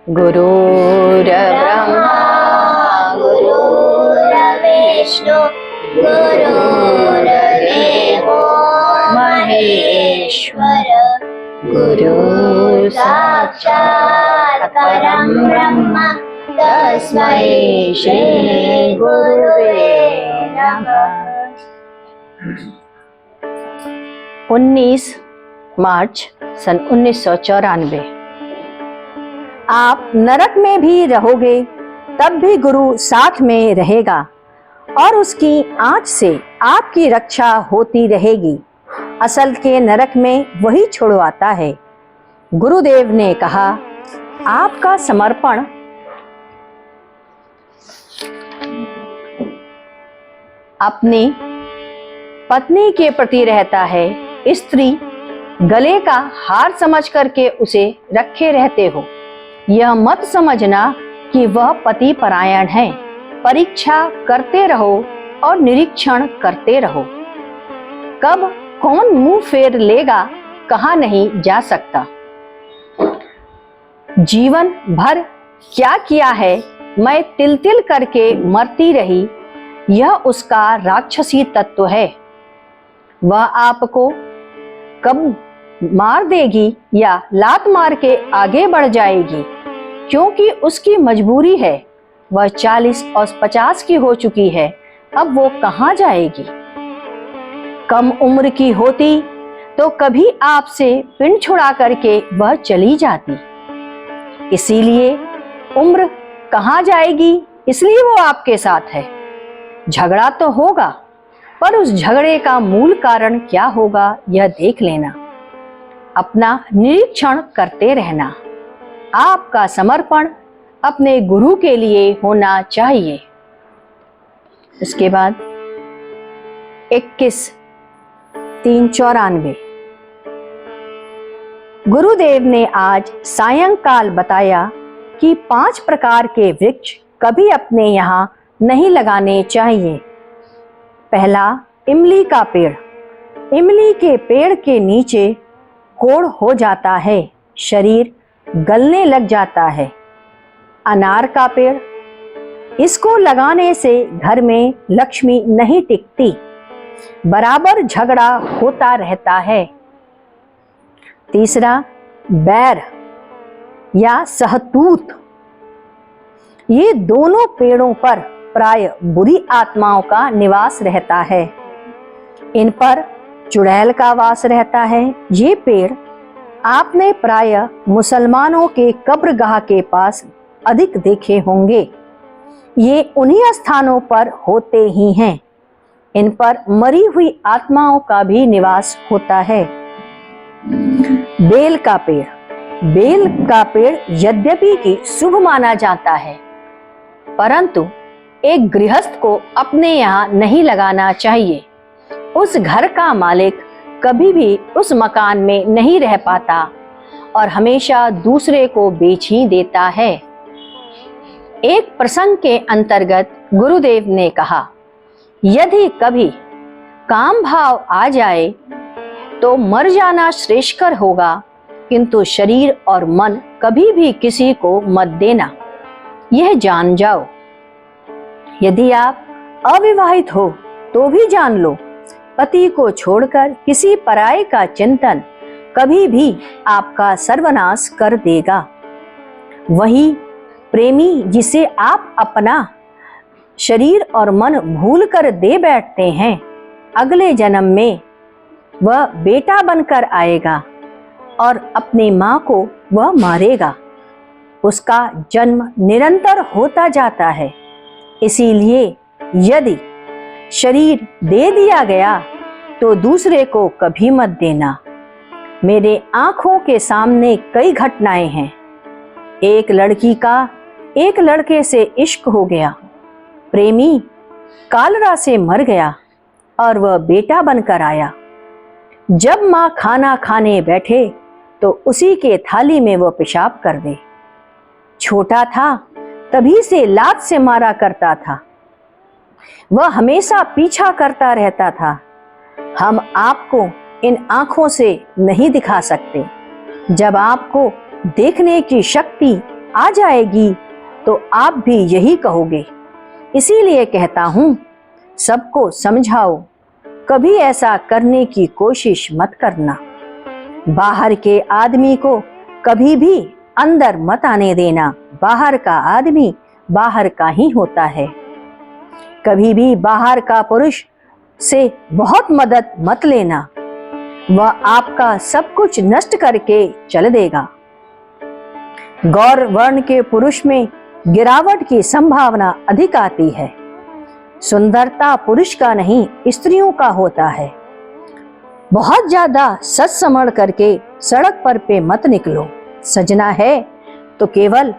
गुरुर्ब्रह्मा गुरुर्विष्णु गुरुर्देवो महेश्वर गुरु साक्षात् परं ब्रह्म तस्मै श्री गुरुवे नमः। 19 मार्च सन 1994। आप नरक में भी रहोगे तब भी गुरु साथ में रहेगा और उसकी आंच से आपकी रक्षा होती रहेगी। असल के नरक में वही छुड़वाता है। गुरुदेव ने कहा, आपका समर्पण अपनी पत्नी के प्रति रहता है। स्त्री गले का हार समझ करके उसे रखे रहते हो। यह मत समझना कि वह पति परायण है। परीक्षा करते रहो और निरीक्षण करते रहो। कब कौन मुंह फेर लेगा कहा नहीं जा सकता। जीवन भर क्या किया है, मैं तिल तिल करके मरती रही, यह उसका राक्षसी तत्व है। वह आपको कब मार देगी या लात मार के आगे बढ़ जाएगी, क्योंकि उसकी मजबूरी है। वह 40 और 50 की हो चुकी है, अब वो कहाँ जाएगी। कम उम्र की होती तो कभी आपसे पिंड छुड़ा करके वह चली जाती। इसीलिए उम्र कहाँ जाएगी, इसलिए वो आपके साथ है। झगड़ा तो होगा, पर उस झगड़े का मूल कारण क्या होगा यह देख लेना। अपना निरीक्षण करते रहना। आपका समर्पण अपने गुरु के लिए होना चाहिए। इसके बाद 21/3/94। गुरुदेव ने आज सायंकाल बताया कि 5 प्रकार के वृक्ष कभी अपने यहाँ नहीं लगाने चाहिए। पहला, इमली का पेड़। इमली के पेड़ के नीचे कोढ़ हो जाता है, शरीर गलने लग जाता है। अनार का पेड़, इसको लगाने से घर में लक्ष्मी नहीं टिकती, बराबर झगड़ा होता रहता है। तीसरा, बैर या सहतूत। ये दोनों पेड़ों पर प्राय बुरी आत्माओं का निवास रहता है। इन पर चुड़ैल का वास रहता है। ये पेड़ आपने प्राय मुसलमानों के कब्रगाह के पास अधिक देखे होंगे। ये उन्हीं स्थानों पर होते ही हैं। इन पर मरी हुई आत्माओं का भी निवास होता है। बेल का पेड़। बेल का पेड़ यद्यपि कि शुभ माना जाता है, परंतु एक गृहस्थ को अपने यहाँ नहीं लगाना चाहिए। उस घर का मालिक कभी भी उस मकान में नहीं रह पाता और हमेशा दूसरे को बेच ही देता है। एक प्रसंग के अंतर्गत गुरुदेव ने कहा, यदि कभी काम भाव आ जाए तो मर जाना श्रेष्ठकर होगा, किंतु शरीर और मन कभी भी किसी को मत देना, यह जान जाओ। यदि आप अविवाहित हो तो भी जान लो, पति को छोड़कर किसी पराये का चिंतन कभी भी आपका सर्वनाश कर देगा। वही प्रेमी जिसे आप अपना शरीर और मन भूल कर दे बैठते हैं, अगले जन्म में वह बेटा बनकर आएगा और अपनी माँ को वह मारेगा। उसका जन्म निरंतर होता जाता है। इसीलिए यदि शरीर दे दिया गया तो दूसरे को कभी मत देना। मेरे आंखों के सामने कई घटनाएं हैं। एक लड़की का एक लड़के से इश्क हो गया। प्रेमी कालरा से मर गया और वह बेटा बनकर आया। जब माँ खाना खाने बैठे तो उसी के थाली में वह पेशाब कर दे। छोटा था तभी से लात से मारा करता था। वह हमेशा पीछा करता रहता था। हम आपको इन आंखों से नहीं दिखा सकते। जब आपको देखने की शक्ति आ जाएगी तो आप भी यही कहोगे। इसीलिए कहता हूं, सबको समझाओ, कभी ऐसा करने की कोशिश मत करना। बाहर के आदमी को कभी भी अंदर मत आने देना। बाहर का आदमी बाहर का ही होता है। कभी भी बाहर का पुरुष से बहुत मदद मत लेना, वह आपका सब कुछ नष्ट करके चल देगा। गौर वर्ण के पुरुष में गिरावट की संभावना अधिक आती है। सुंदरता पुरुष का नहीं, स्त्रियों का होता है। बहुत ज्यादा सच समझ करके सड़क पर पे मत निकलो। सजना है तो केवल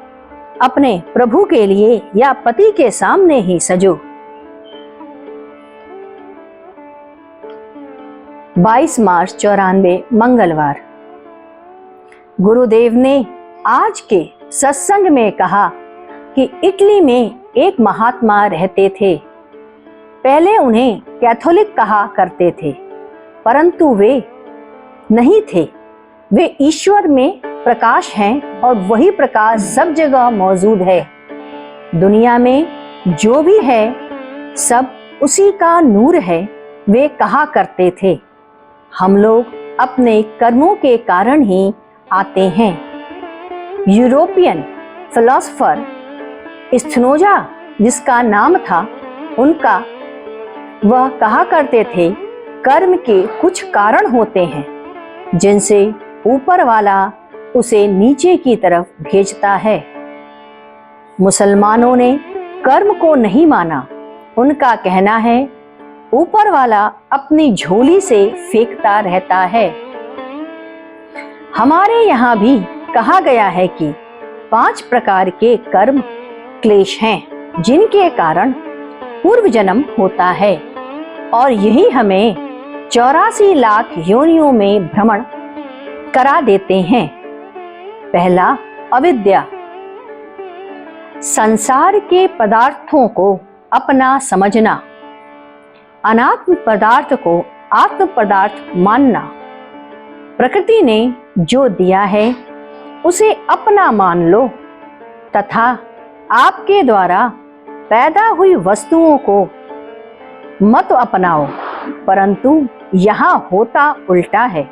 अपने प्रभु के लिए या पति के सामने ही सजो। 22 मार्च 94 मंगलवार। गुरुदेव ने आज के सत्संग में कहा कि इटली में एक महात्मा रहते थे। पहले उन्हें कैथोलिक कहा करते थे, परंतु वे नहीं थे। वे ईश्वर में प्रकाश हैं और वही प्रकाश सब जगह मौजूद है। दुनिया में जो भी है सब उसी का नूर है, वे कहा करते थे। हम लोग अपने कर्मों के कारण ही आते हैं। यूरोपियन फिलोसोफर स्पिनोजा जिसका नाम था उनका, वह कहा करते थे, कर्म के कुछ कारण होते हैं जिनसे ऊपर वाला उसे नीचे की तरफ भेजता है। मुसलमानों ने कर्म को नहीं माना। उनका कहना है ऊपर वाला अपनी झोली से फेंकता रहता है। हमारे यहाँ भी कहा गया है कि 5 प्रकार के कर्म क्लेश हैं जिनके कारण पूर्व जन्म होता है और यही हमें 84 लाख योनियों में भ्रमण करा देते हैं। पहला, अविद्या। संसार के पदार्थों को अपना समझना, अनात्म पदार्थ को आत्म पदार्थ मानना। प्रकृति ने जो दिया है उसे अपना मान लो तथा आपके द्वारा पैदा हुई वस्तुओं को मत अपनाओ, परंतु यहाँ होता उल्टा है।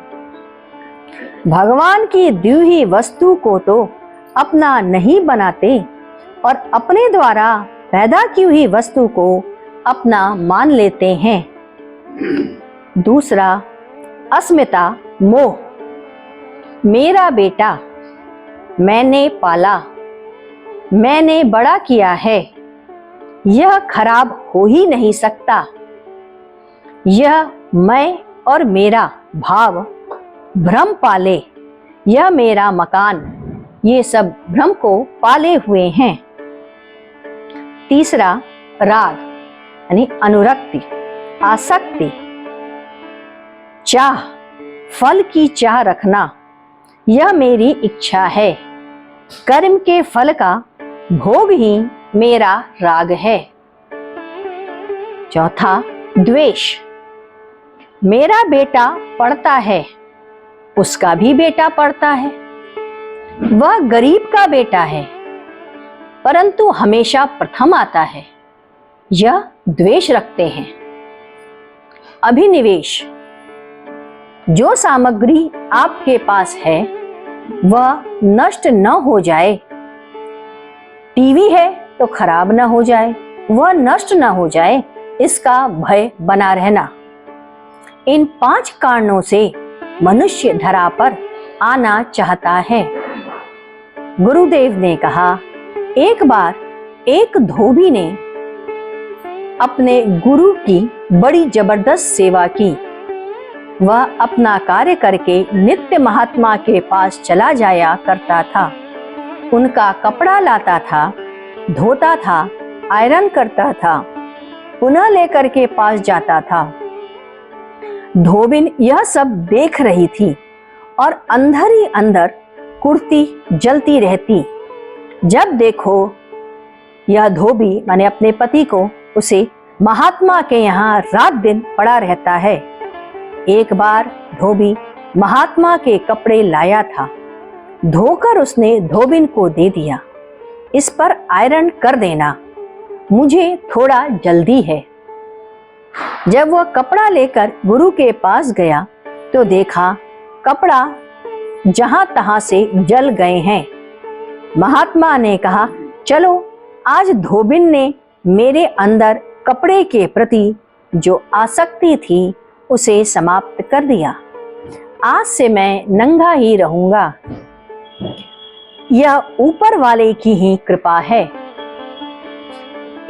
भगवान की दी हुई वस्तु को तो अपना नहीं बनाते और अपने द्वारा पैदा की हुई वस्तु को अपना मान लेते हैं। दूसरा, अस्मिता मोह। मेरा बेटा, मैंने पाला, मैंने बड़ा किया है, यह खराब हो ही नहीं सकता। यह मैं और मेरा भाव भ्रम पाले, यह मेरा मकान, ये सब भ्रम को पाले हुए हैं। तीसरा, राग यानी अनुरक्ति, आसक्ति, चाह, फल की चाह रखना, यह मेरी इच्छा है। कर्म के फल का भोग ही मेरा राग है। चौथा, द्वेष। मेरा बेटा पढ़ता है, उसका भी बेटा पढ़ता है, वह गरीब का बेटा है, परंतु हमेशा प्रथम आता है, यह द्वेष रखते हैं। अभिनिवेश। जो सामग्री आपके पास है वह नष्ट न हो जाए। टीवी है तो खराब न हो जाए, वह नष्ट न हो जाए, इसका भय बना रहना। इन 5 कारणों से मनुष्य धरा पर आना चाहता है। गुरुदेव ने कहा, एक बार एक धोबी ने अपने गुरु की बड़ी जबरदस्त सेवा की। वह अपना कार्य करके नित्य महात्मा के पास चला जाया करता था। उनका कपड़ा लाता था, धोता था, आयरन करता था, पुनः लेकर के पास जाता था। धोबिन यह सब देख रही थी और अंदर ही अंदर कुर्ती जलती रहती। जब देखो यह धोबी माने अपने पति को, उसे महात्मा के यहाँ रात दिन पड़ा रहता है। एक बार धोबी महात्मा के कपड़े लाया था, धोकर उसने धोबिन को दे दिया। इस पर आयरन कर देना, मुझे थोड़ा जल्दी है। जब वह कपड़ा लेकर गुरु के पास गया तो देखा कपड़ा जहां तहां से जल गए हैं। महात्मा ने कहा, चलो आज धोबिन ने मेरे अंदर कपड़े के प्रति जो आसक्ति थी उसे समाप्त कर दिया। आज से मैं नंगा ही रहूंगा। यह ऊपर वाले की ही कृपा है।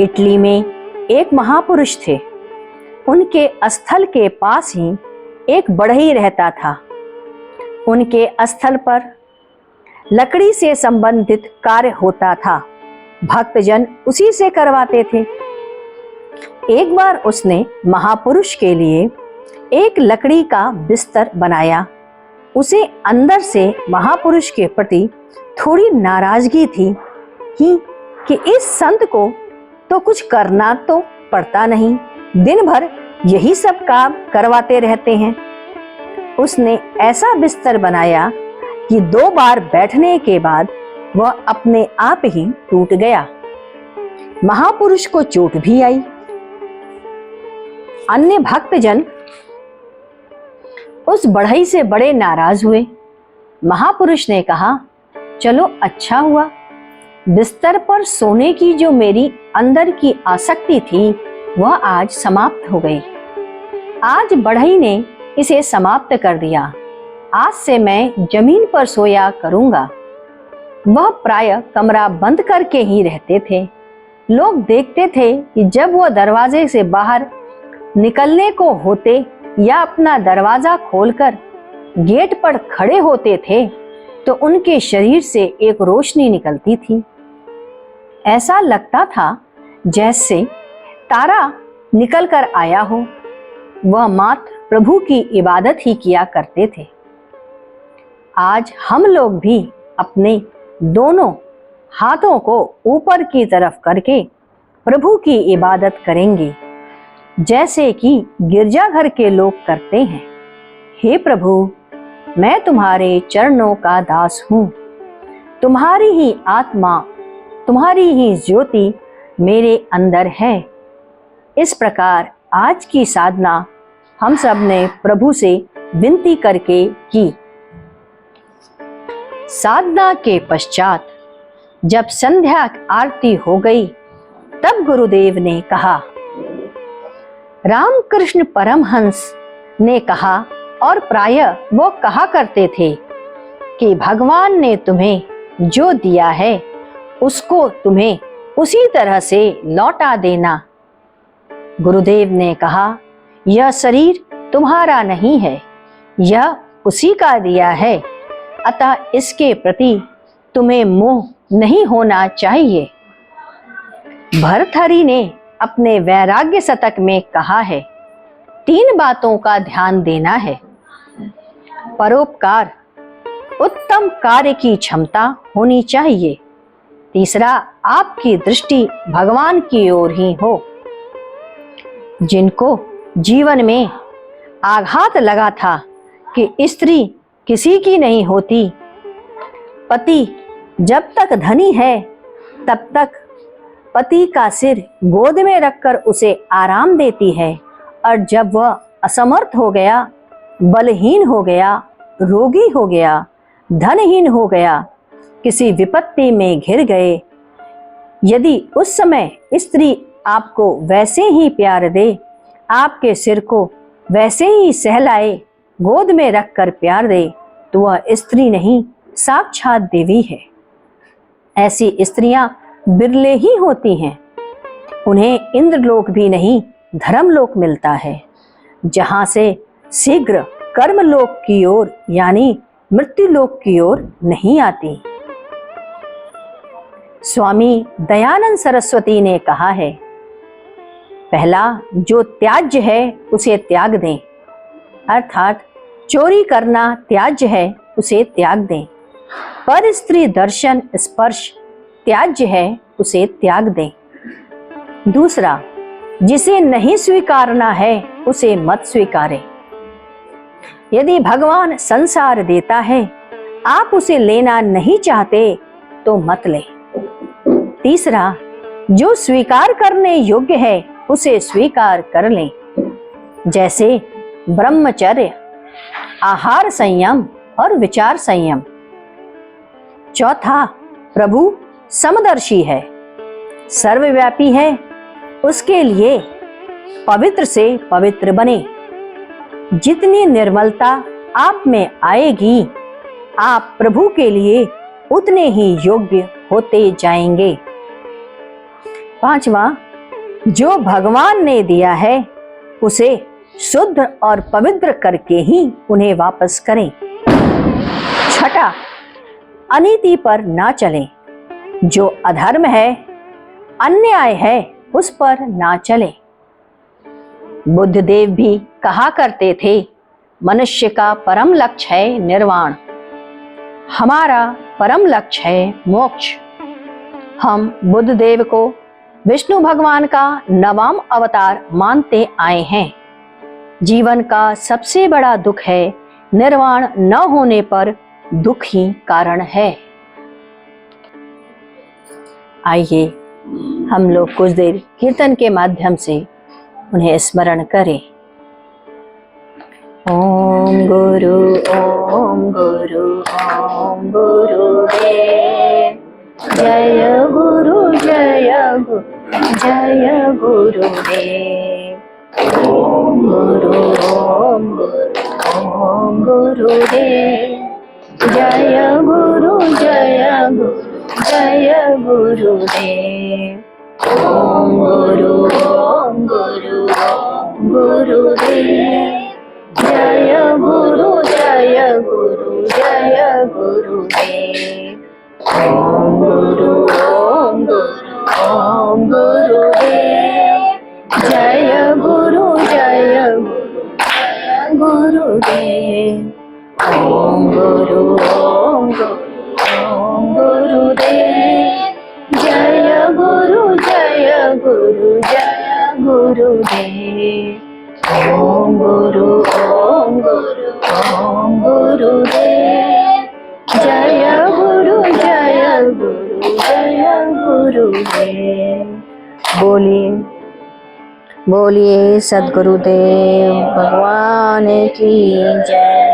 इटली में एक महापुरुष थे। उनके स्थल के पास ही एक बढ़ई रहता था। उनके स्थल पर लकड़ी से संबंधित कार्य होता था। भक्तजन उसी से करवाते थे। एक बार उसने महापुरुष के लिए एक लकड़ी का बिस्तर बनाया। उसे अंदर से महापुरुष के प्रति थोड़ी नाराजगी थी कि इस संत को तो कुछ करना तो पड़ता नहीं, दिन भर यही सब काम करवाते रहते हैं। उसने ऐसा बिस्तर बनाया कि 2 बार बैठने के बाद वह अपने आप ही टूट गया। महापुरुष को चोट भी आई। अन्य भक्तजन उस बढ़ई से बड़े नाराज हुए। महापुरुष ने कहा, चलो अच्छा हुआ, बिस्तर पर सोने की जो मेरी अंदर की आसक्ति थी वह आज समाप्त हो गई। आज बढ़ई ने इसे समाप्त कर दिया। आज से मैं जमीन पर सोया करूंगा। वह प्रायः कमरा बंद करके ही रहते थे। लोग देखते थे कि जब वह दरवाजे से बाहर निकलने को होते या अपना दरवाजा खोलकर गेट पर खड़े होते थे तो उनके शरीर से एक रोशनी निकलती थी। ऐसा लगता था जैसे तारा निकल कर आया हो। वह मात्र प्रभु की इबादत ही किया करते थे। आज हम लोग भी अपने दोनों हाथों को ऊपर की तरफ करके प्रभु की इबादत करेंगे, जैसे कि गिरजाघर के लोग करते हैं। हे प्रभु, मैं तुम्हारे चरणों का दास हूँ। तुम्हारी ही आत्मा, तुम्हारी ही ज्योति मेरे अंदर है। इस प्रकार आज की साधना हम सब ने प्रभु से विनती करके की। साधना के पश्चात जब संध्या आरती हो गई तब गुरुदेव ने कहा, रामकृष्ण परमहंस ने कहा और प्रायः वो कहा करते थे कि भगवान ने तुम्हें जो दिया है उसको तुम्हें उसी तरह से लौटा देना। गुरुदेव ने कहा, यह शरीर तुम्हारा नहीं है, यह उसी का दिया है, अतः इसके प्रति तुम्हें मोह नहीं होना चाहिए। भर्तृहरि ने अपने वैराग्य शतक में कहा है, 3 बातों का ध्यान देना है। परोपकार, उत्तम कार्य की क्षमता होनी चाहिए। तीसरा, आपकी दृष्टि भगवान की ओर ही हो। जिनको जीवन में आघात लगा था कि स्त्री किसी की नहीं होती, पति जब तक धनी है तब तक पति का सिर गोद में रखकर उसे आराम देती है, और जब वह असमर्थ हो गया, बलहीन हो गया, रोगी हो गया, धनहीन हो गया, किसी विपत्ति में घिर गए, यदि उस समय स्त्री आपको वैसे ही प्यार दे, आपके सिर को वैसे ही सहलाए, गोद में रखकर प्यार दे, तो वह स्त्री नहीं साक्षात देवी है। ऐसी स्त्रियां बिरले ही होती हैं। उन्हें इंद्रलोक भी नहीं धर्मलोक मिलता है, जहां से शीघ्र कर्मलोक की ओर यानी मृत्युलोक की ओर नहीं आती। स्वामी दयानंद सरस्वती ने कहा है, पहला जो त्याज्य है उसे त्याग दें, अर्थात चोरी करना त्याज्य है उसे त्याग दें। पर स्त्री दर्शन स्पर्श त्याज्य है उसे त्याग दें। दूसरा, जिसे नहीं स्वीकारना है उसे मत स्वीकारें। यदि भगवान संसार देता है, आप उसे लेना नहीं चाहते तो मत लें। तीसरा, जो स्वीकार करने योग्य है उसे स्वीकार कर लें, जैसे ब्रह्मचर्य, आहार संयम और विचार संयम। चौथा, प्रभु समदर्शी है, सर्वव्यापी है, उसके लिए पवित्र से पवित्र बने। जितनी निर्मलता आप में आएगी, आप प्रभु के लिए उतने ही योग्य होते जाएंगे। पांचवा, जो भगवान ने दिया है उसे शुद्ध और पवित्र करके ही उन्हें वापस करें। छठा, अनीति पर ना चलें, जो अधर्म है, अन्याय है, उस पर ना चलें। बुद्धदेव भी कहा करते थे, मनुष्य का परम लक्ष्य है निर्वाण, हमारा परम लक्ष्य है मोक्ष। हम बुद्धदेव को विष्णु भगवान का नवम अवतार मानते आए हैं। जीवन का सबसे बड़ा दुख है निर्वाण न होने पर दुख ही कारण है। आइए हम लोग कुछ देर कीर्तन के माध्यम से उन्हें स्मरण करें। ओम गुरु ओम गुरु ओम गुरुदेव, जय गुरु जय गुरु जय गुरुदेव। ओम गुरु ओम गुरु ओम गुरुदेव, जय गुरु जय गुरु जय गुरुदेव। ओम गुरु ओम गुरु ओम गुरुदेव, जय गुरु जय गुरु जय गुरुदेव। ओम गुरु ओम गुरु ओम गुरुदेव, जय गुरु जय गुरु गुरुदेव। ओम गुरु ओम गुरु ओम गुरुदेव, जय गुरु जय गुरु जय गुरुदेव। ओम गुरु ओम गुरु ओम गुरुदेव, जय गुरु जय गुरु जय गुरुदेव। बोलिए बोलिए सद्गुरुदेव भगवान की जय।